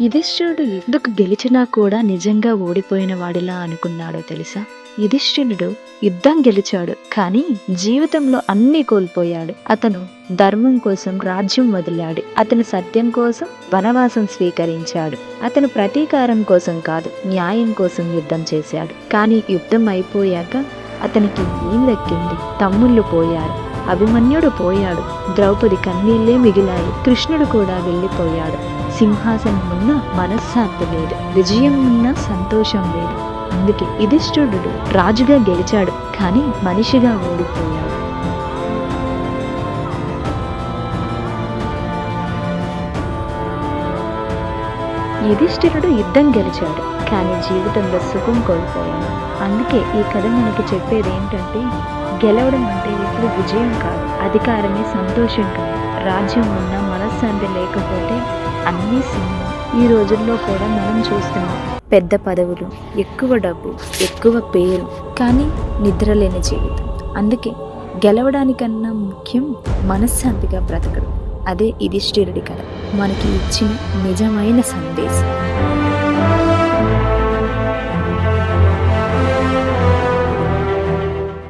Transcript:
యుధిష్ఠిరుడు ఎందుకు గెలిచినా కూడా నిజంగా ఓడిపోయిన వాడిలా అనుకున్నాడో తెలుసా? యుధిష్ఠిరుడు యుద్ధం గెలిచాడు, కానీ జీవితంలో అన్నీ కోల్పోయాడు. అతను ధర్మం కోసం రాజ్యం వదిలాడు. అతను సత్యం కోసం వనవాసం స్వీకరించాడు. అతను ప్రతీకారం కోసం కాదు, న్యాయం కోసం యుద్ధం చేశాడు. కానీ యుద్ధం అయిపోయాక అతనికి ఏం దక్కింది? తమ్ముళ్ళు పోయారు, అభిమన్యుడు పోయాడు, ద్రౌపది కన్నీళ్లే మిగిలాయి, కృష్ణుడు కూడా వెళ్ళిపోయాడు. సింహాసనం ఉన్న మనశ్శాంతి లేదు, విజయం ఉన్న సంతోషం లేదు. అందుకే యుధిష్ఠిరుడు రాజుగా గెలిచాడు, కానీ మనిషిగా ఓడిపోయాడు. యుధిష్ఠిరుడు యుద్ధం గెలిచాడు, కానీ జీవితంలో సుఖం కోల్పోయాడు. అందుకే ఈ కథ మనకి చెప్పేది ఏంటంటే, గెలవడం అంటే ఎప్పుడు విజయం కాదు, అధికారమే సంతోషం కాదు, రాజ్యం ఉన్న మనశ్శాంతి లేకపోతే అన్నీ శూన్యం. ఈ రోజుల్లో కూడా మనం చూస్తున్నాం, పెద్ద పదవులు, ఎక్కువ డబ్బు, ఎక్కువ పేరు, కానీ నిద్రలేని జీవితం. అందుకే గెలవడానికన్నా ముఖ్యం మనశ్శాంతిగా బ్రతకడం. అదే యుధిష్ఠిరుడి కథ మనకి ఇచ్చిన నిజమైన సందేశం.